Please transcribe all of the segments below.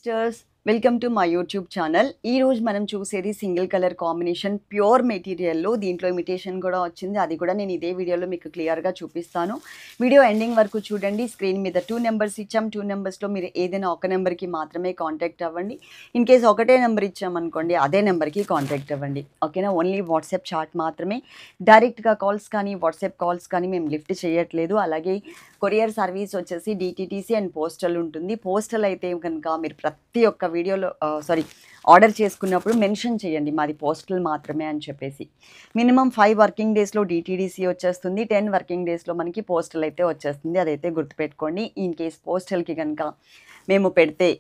Sisters, welcome to my YouTube channel. ఈ రోజు మనం చూసేది సింగిల్ కలర్ కాంబినేషన్ ప్యూర్ మెటీరియల్లో. దీంట్లో ఇమిటేషన్ కూడా వచ్చింది, అది కూడా నేను ఇదే వీడియోలో మీకు క్లియర్గా చూపిస్తాను. వీడియో ఎండింగ్ వరకు చూడండి. స్క్రీన్ మీద 2 నెంబర్స్ ఇచ్చాం. 2 నెంబర్స్లో మీరు ఏదైనా ఒక నెంబర్కి మాత్రమే కాంటాక్ట్ అవ్వండి. ఇన్ కేస్ ఒకటే నెంబర్ ఇచ్చామనుకోండి, అదే నెంబర్కి కాంటాక్ట్ అవ్వండి. ఓకేనా? ఓన్లీ వాట్సాప్ చాట్ మాత్రమే. డైరెక్ట్గా కాల్స్ కానీ వాట్సాప్ కాల్స్ కానీ మేము లిఫ్ట్ చేయట్లేదు. అలాగే కొరియర్ సర్వీస్ వచ్చేసి డిటిటిసి అండ్ పోస్టల్ ఉంటుంది. పోస్టల్ అయితే కనుక మీరు ప్రతి ఒక్క వీడియోలో ఆర్డర్ చేసుకున్నప్పుడు మెన్షన్ చేయండి మాది పోస్టల్ మాత్రమే అని చెప్పేసి. మినిమం 5 వర్కింగ్ డేస్లో డిటిడిసి వచ్చేస్తుంది, 10 వర్కింగ్ డేస్లో మనకి పోస్టల్ అయితే వచ్చేస్తుంది. అదైతే గుర్తుపెట్టుకోండి. ఇన్ కేస్ పోస్టల్కి కనుక మేము పెడితే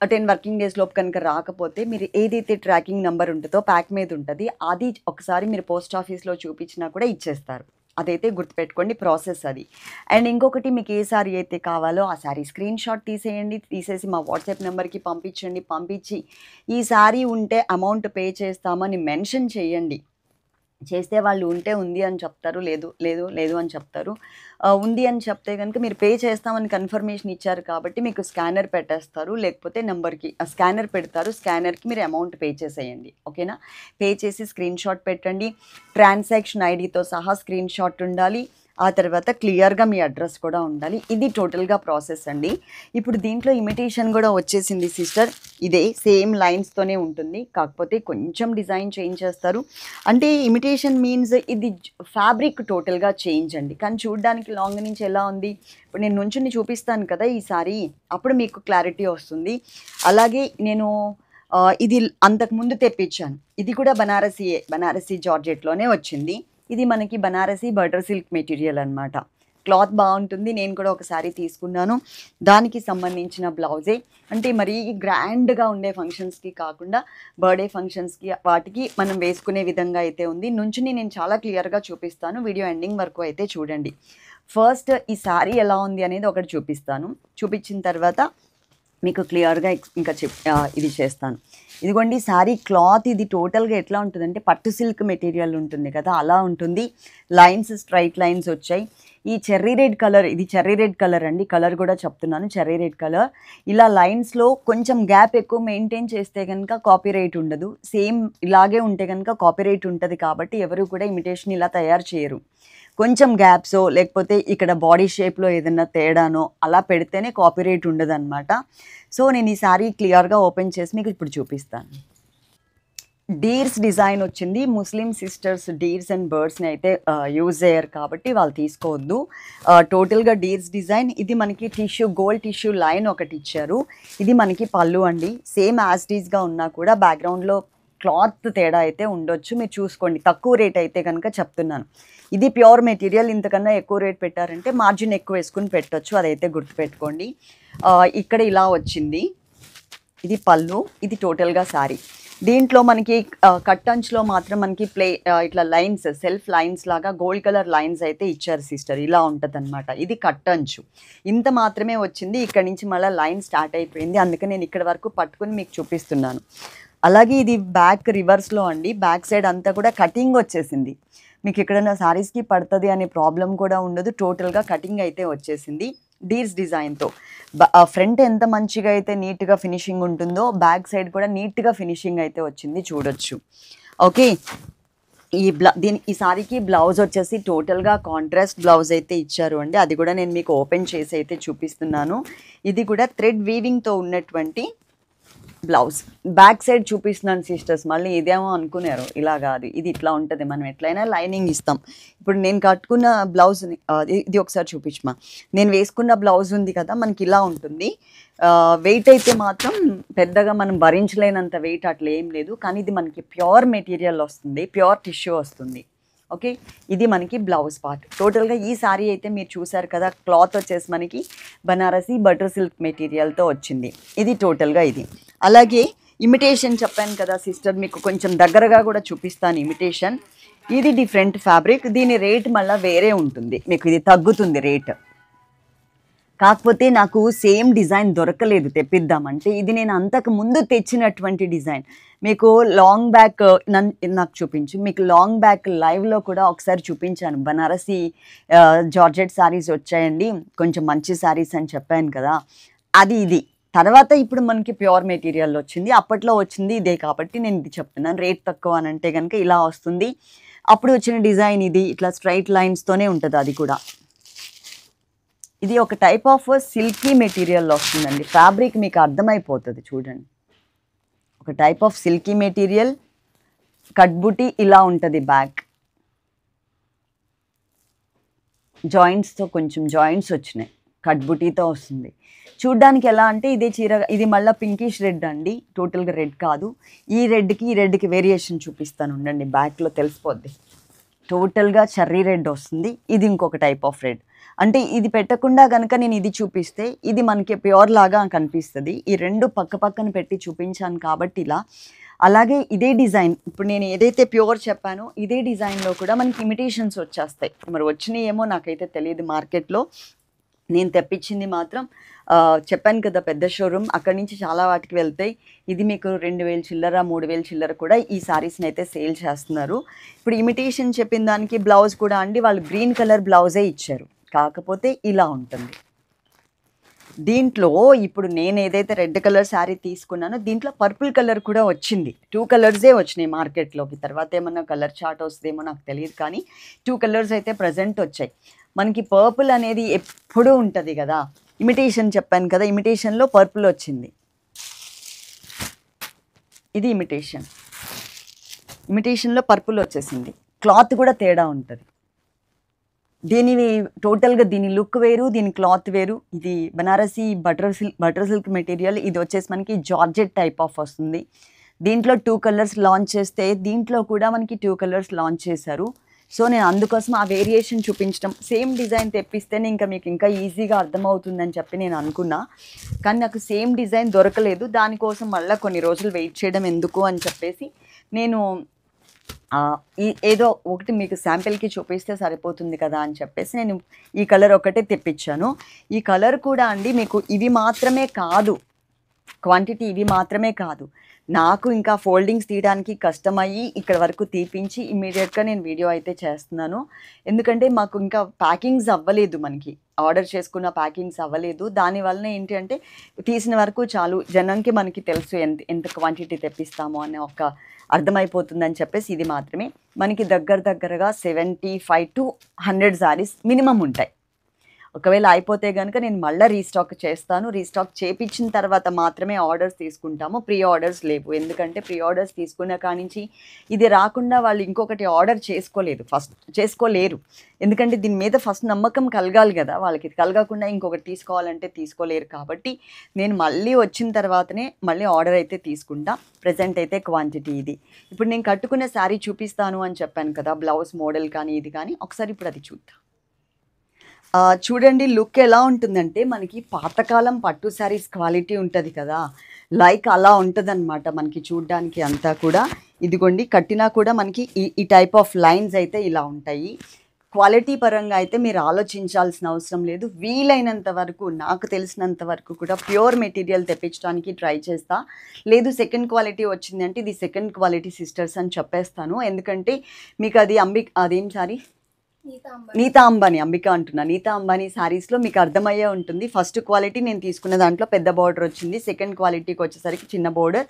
10 వర్కింగ్ డేస్ లోపు కనుక రాకపోతే మీరు ఏదైతే ట్రాకింగ్ నెంబర్ ఉంటుందో ప్యాక్ మీద ఉంటుంది, అది ఒకసారి మీరు పోస్ట్ ఆఫీస్లో చూపించినా కూడా ఇచ్చేస్తారు. అదైతే గుర్తుపెట్టుకోండి, ప్రాసెస్ అది. అండ్ ఇంకొకటి, మీకు ఏ సారీ అయితే కావాలో ఆ సారీ స్క్రీన్ షాట్ తీసేయండి. తీసేసి మా వాట్సాప్ నెంబర్కి పంపించండి. పంపించి ఈ సారీ ఉంటే అమౌంట్ పే చేస్తామని మెన్షన్ చేయండి. చేస్తే వాళ్ళు ఉంటే ఉంది అని చెప్తారు, లేదు లేదు లేదు అని చెప్తారు. ఉంది అని చెప్తే కనుక మీరు పే చేస్తామని కన్ఫర్మేషన్ ఇచ్చారు కాబట్టి మీకు స్కానర్ పెట్టేస్తారు, లేకపోతే నెంబర్కి స్కానర్ పెడతారు. స్కానర్కి మీరు అమౌంట్ పే చేసేయండి. ఓకేనా? పే చేసి స్క్రీన్ షాట్ పెట్టండి. ట్రాన్సాక్షన్ ఐడితో సహా స్క్రీన్ షాట్ ఉండాలి. ఆ తర్వాత క్లియర్గా మీ అడ్రస్ కూడా ఉండాలి. ఇది టోటల్గా ప్రాసెస్ అండి. ఇప్పుడు దీంట్లో ఇమిటేషన్ కూడా వచ్చేసింది సిస్టర్. ఇదే సేమ్ లైన్స్తోనే ఉంటుంది, కాకపోతే కొంచెం డిజైన్ చేంజ్ చేస్తారు. అంటే ఇమిటేషన్ మీన్స్ ఇది ఫ్యాబ్రిక్ టోటల్గా చేంజ్ అండి. కానీ చూడడానికి లాంగ్ నుంచి ఎలా ఉంది, ఇప్పుడు నేను నుంచుని చూపిస్తాను కదా ఈసారి, అప్పుడు మీకు క్లారిటీ వస్తుంది. అలాగే నేను ఇది అంతకుముందు తెప్పించాను. ఇది కూడా బనారసీ జార్జెట్లోనే వచ్చింది. ఇది మనకి బనారసీ బటర్ సిల్క్ మెటీరియల్ అనమాట. క్లాత్ బాగుంటుంది. నేను కూడా ఒకసారి తీసుకున్నాను. దానికి సంబంధించిన బ్లౌజే. అంటే మరీ గ్రాండ్గా ఉండే ఫంక్షన్స్కి కాకుండా బర్త్డే ఫంక్షన్స్కి వాటికి మనం వేసుకునే విధంగా అయితే ఉంది. నుంచుని నేను చాలా క్లియర్గా చూపిస్తాను. వీడియో ఎండింగ్ వరకు అయితే చూడండి. ఫస్ట్ ఈ శారీ ఎలా ఉంది అనేది ఒకటి చూపిస్తాను. చూపించిన తర్వాత మీకు క్లియర్గా ఇంకా ఇది చేస్తాను. ఇదిగోండి శారీ క్లాత్. ఇది టోటల్గా ఎట్లా ఉంటుందంటే పట్టు సిల్క్ మెటీరియల్ ఉంటుంది కదా, అలా ఉంటుంది. లైన్స్, స్ట్రైట్ లైన్స్ వచ్చాయి. ఈ చెర్రీ రెడ్ కలర్, ఇది చెర్రీ రెడ్ కలర్ అండి. కలర్ కూడా చెప్తున్నాను, చెర్రీ రెడ్ కలర్. ఇలా లైన్స్లో కొంచెం గ్యాప్ ఎక్కువ మెయింటైన్ చేస్తే కనుక కాపీరైట్ ఉండదు. సేమ్ ఇలాగే ఉంటే కనుక కాపీరైట్ ఉంటుంది. కాబట్టి ఎవరు కూడా ఇమిటేషన్ ఇలా తయారు చేయరు. కొంచెం గ్యాప్సో లేకపోతే ఇక్కడ బాడీ షేప్లో ఏదైనా తేడానో అలా పెడితేనే కాపీరైట్ ఉండదన్నమాట. సో నేను ఈ శారీ క్లియర్గా ఓపెన్ చేసి మీకు ఇప్పుడు చూపిస్తాను. డీర్స్ డిజైన్ వచ్చింది. ముస్లిం సిస్టర్స్ డీర్స్ అండ్ బర్డ్స్ని అయితే యూజ్ చేయరు కాబట్టి వాళ్ళు తీసుకోవద్దు. టోటల్గా డీర్స్ డిజైన్. ఇది మనకి టిష్యూ, గోల్డ్ టిష్యూ లైన్ ఒకటి ఇచ్చారు. ఇది మనకి పళ్ళు అండి. సేమ్ యాజ్ డీస్గా ఉన్నా కూడా బ్యాక్గ్రౌండ్లో క్లాత్ తేడా అయితే ఉండొచ్చు, మీరు చూసుకోండి. తక్కువ రేట్ అయితే కనుక చెప్తున్నాను. ఇది ప్యూర్ మెటీరియల్. ఇంతకన్నా ఎక్కువ రేట్ పెట్టారంటే మార్జిన్ ఎక్కువ వేసుకుని పెట్టొచ్చు, అదైతే గుర్తుపెట్టుకోండి. ఇక్కడ ఇలా వచ్చింది. ఇది పళ్ళు, ఇది టోటల్గా శారీ. దీంట్లో మనకి కట్టంచ్లో మాత్రం మనకి ఇట్లా లైన్స్, సెల్ఫ్ లైన్స్ లాగా గోల్డ్ కలర్ లైన్స్ అయితే ఇచ్చారు సిస్టర్. ఇలా ఉంటుంది అనమాట. ఇది కట్టంచు. ఇంత మాత్రమే వచ్చింది. ఇక్కడ నుంచి మళ్ళీ లైన్ స్టార్ట్ అయిపోయింది. అందుకే నేను ఇక్కడ వరకు పట్టుకుని మీకు చూపిస్తున్నాను. అలాగే ఇది బ్యాక్ రివర్స్లో అండి. బ్యాక్ సైడ్ అంతా కూడా కటింగ్ వచ్చేసింది. మీకు ఎక్కడైనా శారీస్కి పడుతుంది అనే ప్రాబ్లం కూడా ఉండదు. టోటల్గా కటింగ్ అయితే వచ్చేసింది డీర్స్ డిజైన్తో. ఫ్రంట్ ఎంత మంచిగా అయితే నీట్గా ఫినిషింగ్ ఉంటుందో బ్యాక్ సైడ్ కూడా నీట్గా ఫినిషింగ్ అయితే వచ్చింది, చూడొచ్చు. ఓకే, ఈ సారీకి బ్లౌజ్ వచ్చేసి టోటల్గా కాంట్రాస్ట్ బ్లౌజ్ అయితే ఇచ్చారు అండి. అది కూడా నేను మీకు ఓపెన్ చేసి అయితే చూపిస్తున్నాను. ఇది కూడా థ్రెడ్ వీవింగ్తో ఉన్నటువంటి బ్లౌజ్. బ్యాక్ సైడ్ చూపిస్తున్నాను సిస్టర్స్. మళ్ళీ ఇదేమో అనుకున్నారు, ఇలా కాదు. ఇది ఇట్లా ఉంటుంది. మనం ఎట్లయినా లైనింగ్ ఇస్తాం. ఇప్పుడు నేను కట్టుకున్న బ్లౌజ్ని ఇది ఒకసారి చూపించమా. నేను వేసుకున్న బ్లౌజ్ ఉంది కదా, మనకి ఇలా ఉంటుంది. వెయిట్ అయితే మాత్రం పెద్దగా మనం భరించలేనంత వెయిట్ అట్లా ఏం లేదు. కానీ ఇది మనకి ప్యూర్ మెటీరియల్ వస్తుంది, ప్యూర్ టిష్యూ వస్తుంది. ఓకే, ఇది మనకి బ్లౌజ్ పార్ట్. టోటల్గా ఈ శారీ అయితే మీరు చూసారు కదా, క్లాత్ వచ్చేసి మనకి బనారసీ బటర్ సిల్క్ మెటీరియల్తో వచ్చింది. ఇది టోటల్గా ఇది. అలాగే ఇమిటేషన్ చెప్పాను కదా సిస్టర్, మీకు కొంచెం దగ్గరగా కూడా చూపిస్తాను ఇమిటేషన్. ఇది డిఫరెంట్ ఫ్యాబ్రిక్. దీని రేట్ మళ్ళీ వేరే ఉంటుంది, మీకు ఇది తగ్గుతుంది రేట్. కాకపోతే నాకు సేమ్ డిజైన్ దొరకలేదు తెప్పిద్దామంటే. ఇది నేను అంతకు ముందు తెచ్చినటువంటి డిజైన్. మీకు లాంగ్ బ్యాక్ నాకు చూపించు. మీకు లాంగ్ బ్యాక్ లైవ్లో కూడా ఒకసారి చూపించాను. బనారసీ జార్జెట్ శారీస్ వచ్చాయండి, కొంచెం మంచి శారీస్ అని చెప్పాను కదా, అది ఇది తర్వాత ఇప్పుడు మనకి ప్యూర్ మెటీరియల్ వచ్చింది. అప్పట్లో వచ్చింది ఇదే కాబట్టి నేను ఇది చెప్తున్నాను. రేట్ తక్కువ అని అంటే కనుక ఇలా వస్తుంది. అప్పుడు వచ్చిన డిజైన్ ఇది. ఇట్లా స్ట్రైట్ లైన్స్తోనే ఉంటుంది అది కూడా. ఇది ఒక టైప్ ఆఫ్ సిల్కీ మెటీరియల్లో వస్తుందండి. ఫ్యాబ్రిక్ మీకు అర్థమైపోతుంది చూడండి. ఒక type of silky material, cut బుటీ ఇలా ఉంటుంది బ్యాక్. జాయింట్స్తో కొంచెం జాయింట్స్ వచ్చినాయి. కట్ బుటీతో వస్తుంది. చూడ్డానికి ఎలా అంటే ఇదే చీర, ఇది మళ్ళీ పింకిష్ రెడ్ అండి, టోటల్గా రెడ్ కాదు. ఈ రెడ్కి వేరియేషన్ చూపిస్తాను ఉండండి, బ్యాక్లో తెలిసిపోద్ది. టోటల్గా చెర్రీ రెడ్ వస్తుంది. ఇది ఇంకొక టైప్ ఆఫ్ రెడ్. అంటే ఇది పెట్టకుండా కనుక నేను ఇది చూపిస్తే ఇది మనకి ప్యూర్ లాగా కనిపిస్తుంది. ఈ రెండు పక్క పక్కన పెట్టి చూపించాను కాబట్టి ఇలా. అలాగే ఇదే డిజైన్, ఇప్పుడు నేను ఏదైతే ప్యూర్ చెప్పానో ఇదే డిజైన్లో కూడా మనకి ఇమిటేషన్స్ వచ్చేస్తాయి. మరి వచ్చినాయి ఏమో నాకైతే తెలియదు మార్కెట్లో. నేను తెప్పించింది మాత్రం చెప్పాను కదా పెద్ద షోరూమ్, అక్కడి నుంచి చాలా వాటికి వెళ్తాయి. ఇది మీకు 2000 చిల్లర 3000 చిల్లర కూడా ఈ శారీస్ని అయితే సేల్ చేస్తున్నారు. ఇప్పుడు ఇమిటేషన్ చెప్పిన దానికి బ్లౌజ్ కూడా అండి వాళ్ళు గ్రీన్ కలర్ బ్లౌజే ఇచ్చారు, కాకపోతే ఇలా ఉంటుంది. దీంట్లో ఇప్పుడు నేను ఏదైతే రెడ్ కలర్ శారీ తీసుకున్నానో దీంట్లో పర్పుల్ కలర్ కూడా వచ్చింది. 2 కలర్సే వచ్చినాయి మార్కెట్లోకి. తర్వాత ఏమన్నా కలర్ చార్ట్ వస్తుందేమో నాకు తెలియదు, కానీ 2 కలర్స్ అయితే ప్రజెంట్ వచ్చాయి. మనకి పర్పుల్ అనేది ఎప్పుడూ ఉంటుంది కదా. ఇమిటేషన్ చెప్పాను కదా, ఇమిటేషన్లో పర్పుల్ వచ్చింది. ఇది ఇమిటేషన్లో పర్పుల్ వచ్చేసింది. క్లాత్ కూడా తేడా ఉంటుంది. దీని టోటల్గా దీని లుక్ వేరు, దీని క్లాత్ వేరు. ఇది బనారసి బటర్ సిల్క్ మెటీరియల్. ఇది వచ్చేసి మనకి జార్జెట్ టైప్ ఆఫ్ వస్తుంది. దీంట్లో 2 కలర్స్ లాంచ్ చేస్తే దీంట్లో కూడా మనకి 2 కలర్స్ లాంచ్ చేశారు. సో నేను అందుకోసం ఆ వేరియేషన్ చూపించడం, సేమ్ డిజైన్ తెప్పిస్తేనే ఇంకా మీకు ఇంకా ఈజీగా అర్థమవుతుందని చెప్పి నేను అనుకున్నా. కానీ నాకు సేమ్ డిజైన్ దొరకలేదు. దానికోసం మళ్ళీ కొన్ని రోజులు వెయిట్ చేయడం ఎందుకు అని చెప్పేసి నేను ఏదో ఒకటి మీకు శాంపిల్కి చూపిస్తే సరిపోతుంది కదా అని చెప్పేసి నేను ఈ కలర్ ఒకటే తెప్పించాను. ఈ కలర్ కూడా అండి మీకు ఇవి మాత్రమే కాదు, క్వాంటిటీ ఇవి మాత్రమే కాదు. నాకు ఇంకా ఫోల్డింగ్స్ తీయడానికి కష్టమయ్యి ఇక్కడ వరకు తీపించి ఇమ్మీడియట్గా నేను వీడియో అయితే చేస్తున్నాను. ఎందుకంటే మాకు ఇంకా ప్యాకింగ్స్ అవ్వలేదు, మనకి ఆర్డర్ చేసుకున్న ప్యాకింగ్స్ అవ్వలేదు. దానివల్ల ఏంటి అంటే తీసిన వరకు చాలు, జనంకి మనకి తెలుసు ఎంత క్వాంటిటీ తెప్పిస్తామో అనే ఒక అర్థమైపోతుందని చెప్పేసి ఇది మాత్రమే. మనకి దగ్గరగా 75 to 100 శారీస్ మినిమం ఉంటాయి. ఒకవేళ అయిపోతే కనుక నేను మళ్ళీ రీస్టాక్ చేస్తాను. రీస్టాక్ చేపించిన తర్వాత మాత్రమే ఆర్డర్స్ తీసుకుంటాము. ప్రీ ఆర్డర్స్ లేవు. ఎందుకంటే ప్రీ ఆర్డర్స్ తీసుకున్న కానించి ఇది రాకుండా వాళ్ళు ఇంకొకటి ఆర్డర్ చేసుకోలేరు. ఎందుకంటే దీని మీద ఫస్ట్ నమ్మకం కలగాలి కదా వాళ్ళకి. కలగకుండా ఇంకొకటి తీసుకోవాలంటే తీసుకోలేరు. కాబట్టి నేను మళ్ళీ వచ్చిన తర్వాతనే మళ్ళీ ఆర్డర్ అయితే తీసుకుంటా. ప్రజెంట్ అయితే క్వాంటిటీ ఇది. ఇప్పుడు నేను కట్టుకున్న శారీ చూపిస్తాను అని చెప్పాను కదా, బ్లౌజ్ మోడల్ కానీ ఇది కానీ. ఒకసారి ఇప్పుడు అది చూద్దాం. చూడండి లుక్ ఎలా ఉంటుందంటే మనకి పాతకాలం పట్టు శారీస్ క్వాలిటీ ఉంటుంది కదా, లైక్ అలా ఉంటుందన్నమాట మనకి చూడ్డానికి అంతా కూడా. ఇదిగోండి కట్టినా కూడా మనకి ఈ టైప్ ఆఫ్ లైన్స్ అయితే ఇలా ఉంటాయి. క్వాలిటీ పరంగా అయితే మీరు ఆలోచించాల్సిన అవసరం లేదు. వీలైనంత వరకు నాకు తెలిసినంత వరకు కూడా ప్యూర్ మెటీరియల్ తెప్పించడానికి ట్రై చేస్తా. లేదు సెకండ్ క్వాలిటీ వచ్చిందంటే ఇది సెకండ్ క్వాలిటీ సిస్టర్స్ అని చెప్పేస్తాను. ఎందుకంటే మీకు అదేం సారీ నీతా అంబానీ శారీస్లో మీకు అర్థమయ్యే ఉంటుంది. ఫస్ట్ క్వాలిటీ నేను తీసుకున్న దాంట్లో పెద్ద బార్డర్ వచ్చింది. సెకండ్ క్వాలిటీకి వచ్చేసరికి చిన్న బార్డర్.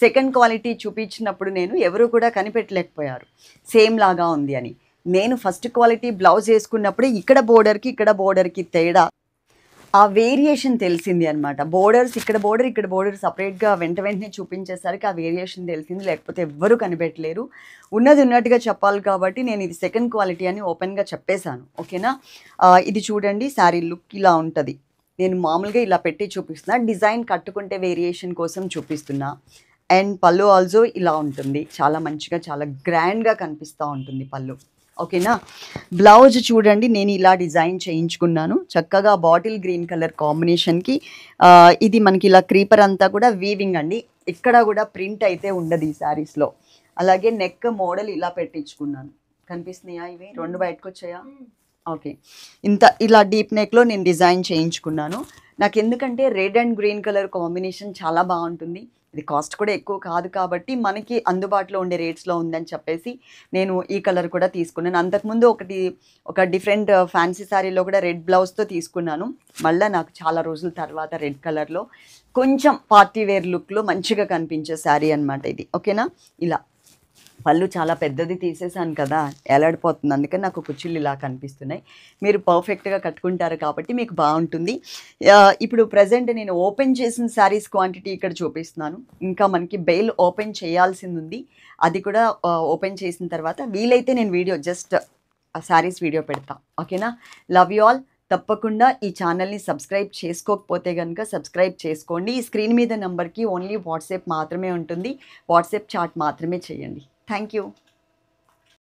సెకండ్ క్వాలిటీ చూపించినప్పుడు ఎవరు కూడా కనిపెట్టలేకపోయారు సేమ్ లాగా ఉంది అని. నేను ఫస్ట్ క్వాలిటీ బ్లౌజ్ వేసుకున్నప్పుడే ఇక్కడ బోర్డర్కి తేడా, ఆ వేరియేషన్ తెలిసింది అనమాట. బోర్డర్స్ ఇక్కడ బోర్డర్ సపరేట్గా వెంటనే చూపించేసరికి ఆ వేరియేషన్ తెలిసింది. లేకపోతే ఎవ్వరూ కనిపెట్టలేరు. ఉన్నది ఉన్నట్టుగా చెప్పాలి కాబట్టి నేను ఇది సెకండ్ క్వాలిటీ అని ఓపెన్గా చెప్పేశాను. ఓకేనా. ఇది చూడండి శారీ లుక్ ఇలా ఉంటుంది. నేను మామూలుగా ఇలా పెట్టి చూపిస్తున్నా, డిజైన్ కట్టుకుంటే వేరియేషన్ కోసం చూపిస్తున్నా. అండ్ పళ్ళు ఆల్సో ఇలా ఉంటుంది. చాలా మంచిగా చాలా గ్రాండ్గా కనిపిస్తూ ఉంటుంది పళ్ళు. ఓకేనా. బ్లౌజ్ చూడండి నేను ఇలా డిజైన్ చేయించుకున్నాను చక్కగా బాటిల్ గ్రీన్ కలర్ కాంబినేషన్కి. ఇది మనకి ఇలా క్రీపర్ అంతా కూడా వీవింగ్ అండి, ఇక్కడ కూడా ప్రింట్ అయితే ఉండదు ఈ శారీస్లో. అలాగే నెక్ మోడల్ ఇలా పెట్టించుకున్నాను. కనిపిస్తున్నాయా ఇవి రెండు బయటకు వచ్చాయా? ఓకే. ఇలా డీప్ నెక్‌లో నేను డిజైన్ చేయించుకున్నాను. నాకెందుకంటే red and green colour combination చాలా బావుంటుంది. ఇది కాస్ట్ కూడా ఎక్కువ కాదు కాబట్టి మనకి అందుబాటులో ఉండే రేట్స్‌లో ఉందని చెప్పేసి నేను ఈ కలర్ కూడా తీసుకున్నాను. అంతకుముందు ఒక డిఫరెంట్ ఫ్యాన్సీ శారీలో కూడా రెడ్ బ్లౌజ్‌తో తీసుకున్నాను. మళ్ళా నాకు చాలా రోజుల తర్వాత రెడ్ కలర్‌లో కొంచెం పార్టీ వేర్ లుక్‌లో మంచిగా కనిపించే శారీ అనమాట ఇది. ఓకేనా? ఇలా పళ్ళు చాలా పెద్దది తీసేసాను కదా! ఎలాడిపోతుంది. అందుకని నాకు కుచ్చిళ్ళు ఇలా కనిపిస్తున్నాయి. మీరు పర్ఫెక్ట్‌గా కట్టుకుంటారు కాబట్టి మీకు బావుంటుంది. ఇప్పుడు ప్రెజెంట్ నేను ఓపెన్ చేసిన శారీస్ క్వాంటిటీ ఇక్కడ చూపిస్తున్నాను. ఇంకా మనకి బెయిల్ ఓపెన్ చేయాల్సిందుంది. అది కూడా ఓపెన్ చేసిన తర్వాత వీలైతే నేను జస్ట్ ఆ శారీస్ వీడియో పెడతా. ఓకేనా? Love you all. తప్పకుండా ఈ ఛానల్‌ని సబ్స్క్రైబ్ చేసుకోకపోతే గనుక సబ్స్క్రైబ్ చేసుకోండి. ఈ స్క్రీన్ మీద నంబర్‌కి ఓన్లీ వాట్సాప్ మాత్రమే ఉంటుంది. వాట్సాప్ చాట్ మాత్రమే చేయండి. Thank you.